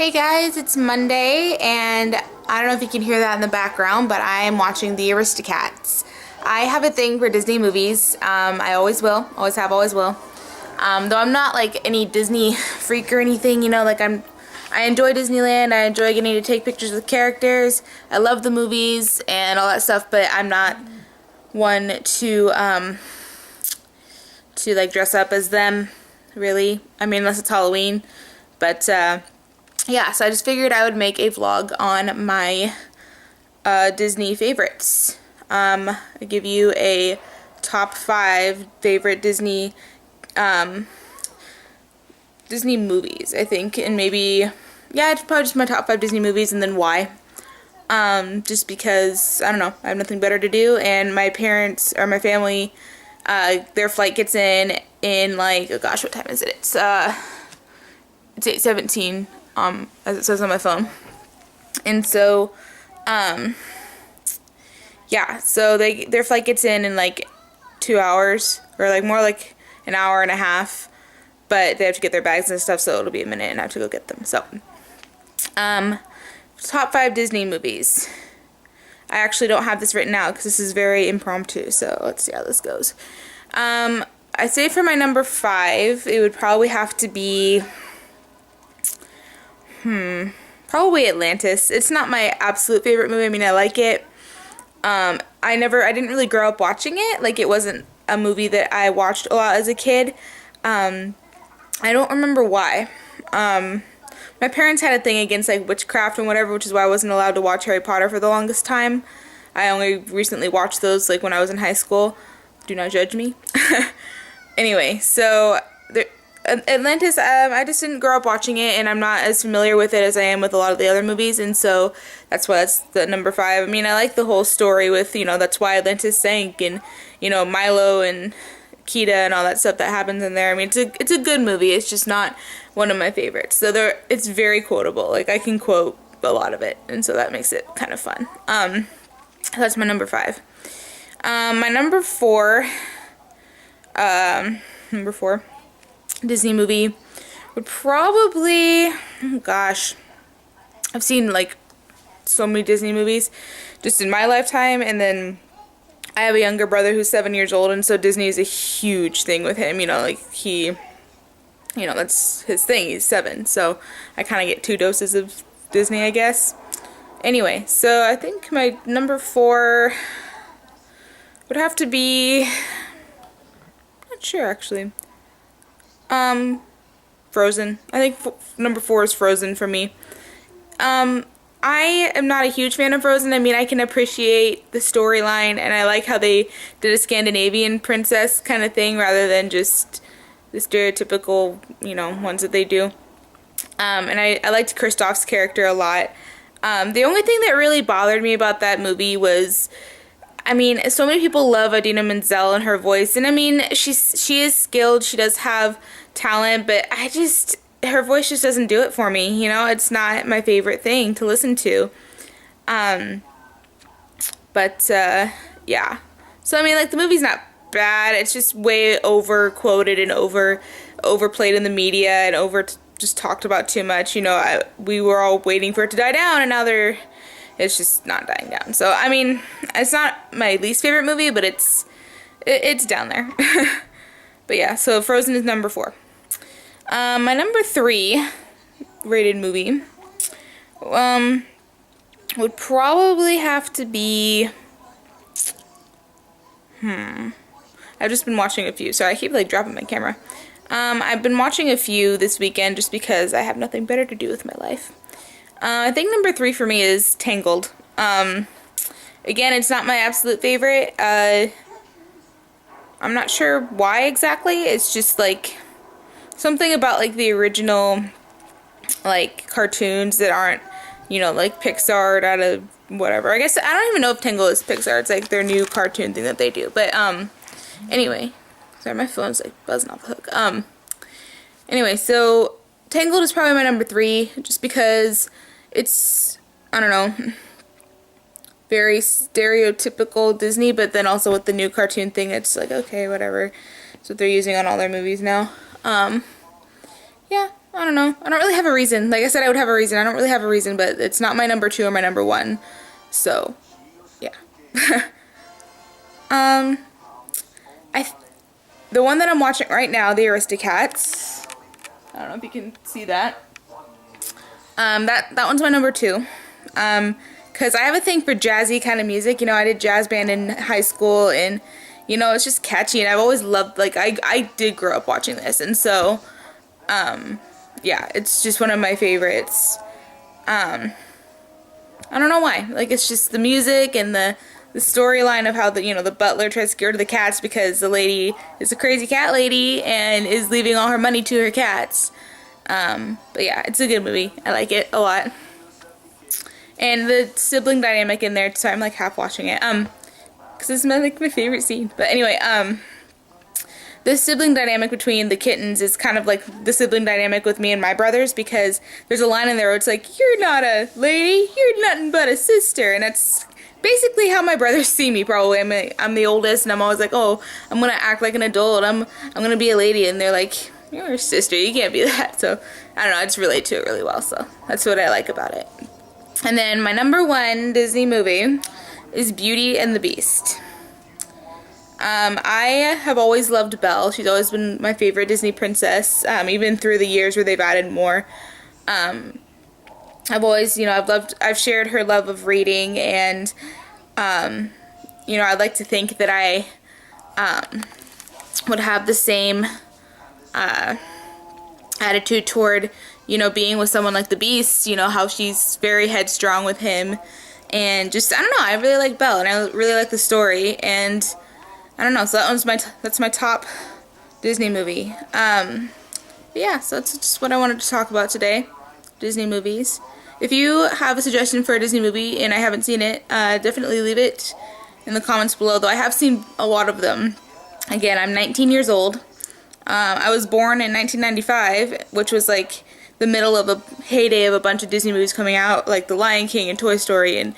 Hey guys, it's Monday, and I don't know if you can hear that in the background, but I am watching the Aristocats. I have a thing for Disney movies. I always will, always have, always will. Though I'm not like any Disney freak or anything, you know, like I enjoy Disneyland, I enjoy getting to take pictures with characters, I love the movies and all that stuff, but I'm not one to like dress up as them, really. I mean, unless it's Halloween, but yeah, so I just figured I would make a vlog on my Disney favorites. I give you a top 5 favorite Disney movies, I think, and maybe, yeah, it's probably just my top 5 Disney movies and then why. Just because, I don't know, I have nothing better to do, and my parents, or my family, their flight gets in like, oh gosh, what time is it? It's 8:17. As it says on my phone. And so, yeah, so their flight gets in like 2 hours, or like more like an hour and a half, but they have to get their bags and stuff, so it'll be a minute and I have to go get them. So, top 5 Disney movies. I actually don't have this written out because this is very impromptu, so let's see how this goes. I'd say for my number 5, it would probably have to be probably Atlantis. It's not my absolute favorite movie. I mean, I like it. I didn't really grow up watching it. Like, it wasn't a movie that I watched a lot as a kid. I don't remember why. My parents had a thing against, like, witchcraft and whatever, which is why I wasn't allowed to watch Harry Potter for the longest time. I only recently watched those, like, when I was in high school. Do not judge me. Anyway, so Atlantis, I just didn't grow up watching it, and I'm not as familiar with it as I am with a lot of the other movies, and so that's why that's the number 5. I mean, I like the whole story with, you know, that's why Atlantis sank, and, you know, Milo and Kita and all that stuff that happens in there. I mean, it's a good movie. It's just not one of my favorites. So it's very quotable. Like, I can quote a lot of it, and so that makes it kind of fun. That's my number 5. My number 4, Disney movie would probably, oh gosh, I've seen like so many Disney movies just in my lifetime, and then I have a younger brother who's 7 years old, and so Disney is a huge thing with him, you know, like that's his thing. He's 7, so I kind of get 2 doses of Disney, I guess. Anyway, so I think my number 4 would have to be, I'm not sure actually. Frozen. I think number 4 is Frozen for me. I am not a huge fan of Frozen. I mean, I can appreciate the storyline, and I like how they did a Scandinavian princess kind of thing rather than just the stereotypical, you know, ones that they do. And I liked Kristoff's character a lot. The only thing that really bothered me about that movie was, I mean, so many people love Idina Menzel and her voice, and I mean, she is skilled, she does have talent, but her voice just doesn't do it for me, you know. It's not my favorite thing to listen to. Yeah. So, I mean, like, the movie's not bad, it's just way over-quoted and overplayed in the media and just talked about too much, you know. We were all waiting for it to die down, and now it's just not dying down. So, I mean, it's not my least favorite movie, but it's down there. But yeah, so Frozen is number 4. My number 3 rated movie would probably have to be, I've just been watching a few. Sorry, I keep like dropping my camera. I've been watching a few this weekend just because I have nothing better to do with my life. I think number 3 for me is Tangled. Again, it's not my absolute favorite. I'm not sure why exactly. It's just like something about like the original like cartoons that aren't, you know, like Pixar out of whatever. I guess I don't even know if Tangled is Pixar. It's like their new cartoon thing that they do. But anyway, sorry, my phone's like buzzing off the hook. Anyway, so Tangled is probably my number 3 just because it's, I don't know, very stereotypical Disney, but then also with the new cartoon thing, it's like, okay, whatever. That's what they're using on all their movies now. Yeah, I don't know. I don't really have a reason. Like I said, I would have a reason. I don't really have a reason, but it's not my number 2 or my number 1. So, yeah. I the one that I'm watching right now, the Aristocats. I don't know if you can see that. That one's my number 2. Because I have a thing for jazzy kind of music. You know, I did jazz band in high school, and you know, it's just catchy, and I've always loved, like, I did grow up watching this, and so, yeah, it's just one of my favorites. I don't know why. Like, it's just the music and the storyline of how the butler tries to get rid of the cats because the lady is a crazy cat lady and is leaving all her money to her cats. But yeah, it's a good movie. I like it a lot. And the sibling dynamic in there, so I'm like half watching it. Because this is my favorite scene. But anyway, the sibling dynamic between the kittens is kind of like the sibling dynamic with me and my brothers, because there's a line in there where it's like, you're not a lady, you're nothing but a sister, and that's basically how my brothers see me, probably. I'm the oldest, and I'm always like, oh, I'm gonna act like an adult, I'm gonna be a lady, and they're like, you're a sister, you can't be that. So, I don't know, I just relate to it really well, so that's what I like about it. And then my number 1 Disney movie is Beauty and the Beast. I have always loved Belle. She's always been my favorite Disney princess, even through the years where they've added more. I've always, I've shared her love of reading, and, I'd like to think that I, would have the same, attitude toward, being with someone like the Beast, how she's very headstrong with him, and just, I don't know, I really like Belle, and I really like the story, and I don't know, so that's my top Disney movie. Yeah, so that's just what I wanted to talk about today, Disney movies. If you have a suggestion for a Disney movie and I haven't seen it, definitely leave it in the comments below, though I have seen a lot of them. Again, I'm 19 years old. I was born in 1995, which was like the middle of a heyday of a bunch of Disney movies coming out, like The Lion King and Toy Story, and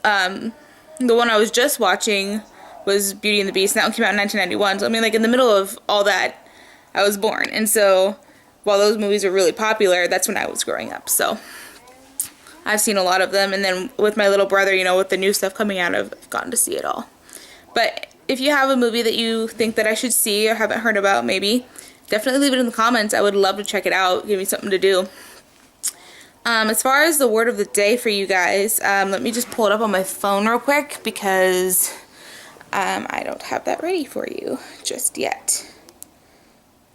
the one I was just watching was Beauty and the Beast, and that one came out in 1991, so I mean, like, in the middle of all that, I was born, and so, while those movies were really popular, that's when I was growing up, so, I've seen a lot of them, and then with my little brother, with the new stuff coming out, I've gotten to see it all. But if you have a movie that you think that I should see or haven't heard about, maybe, definitely leave it in the comments. I would love to check it out. Give me something to do. As far as the word of the day for you guys, let me just pull it up on my phone real quick, because I don't have that ready for you just yet.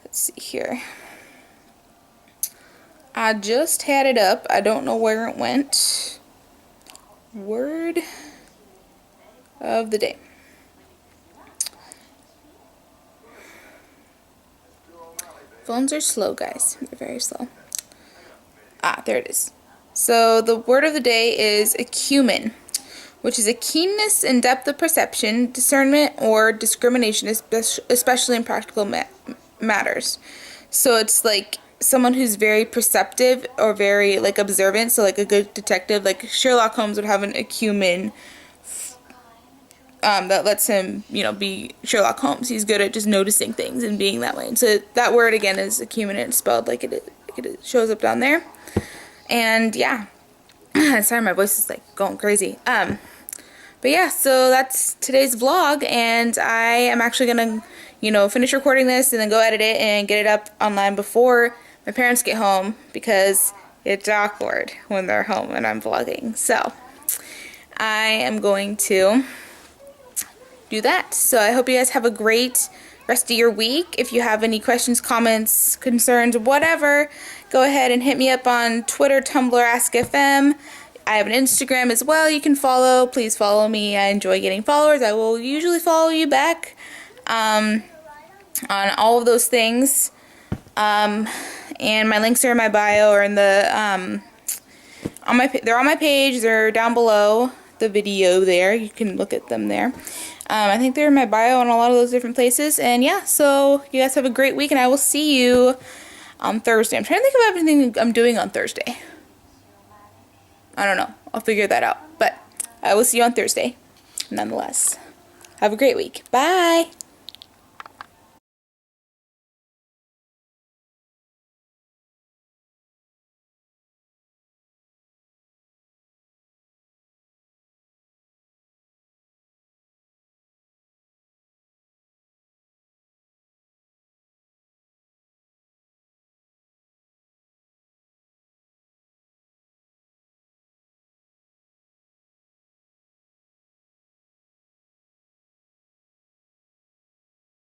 Let's see here. I just had it up. I don't know where it went. Word of the day. Phones are slow, guys. They're very slow. There it is. So the word of the day is acumen, which is a keenness and depth of perception, discernment, or discrimination, especially in practical matters. So it's like someone who's very perceptive or very, like, observant, so like a good detective. Like Sherlock Holmes would have an acumen that lets him, be Sherlock Holmes. He's good at just noticing things and being that way. And so that word, again, is acumen, and it's spelled like it shows up down there. And, yeah. Sorry, my voice is, like, going crazy. But, yeah, so that's today's vlog, and I am actually going to, finish recording this and then go edit it and get it up online before my parents get home, because it's awkward when they're home and I'm vlogging. So, I am going to do that. So I hope you guys have a great rest of your week. If you have any questions, comments, concerns, whatever, go ahead and hit me up on Twitter, Tumblr, AskFM. I have an Instagram as well you can follow. Please follow me. I enjoy getting followers. I will usually follow you back on all of those things. And my links are in my bio, or in the they're on my page. They're down below the video there. You can look at them there. I think they're in my bio on a lot of those different places. And yeah, so you guys have a great week, and I will see you on Thursday. I'm trying to think of everything I'm doing on Thursday. I don't know. I'll figure that out. But I will see you on Thursday, nonetheless. Have a great week. Bye!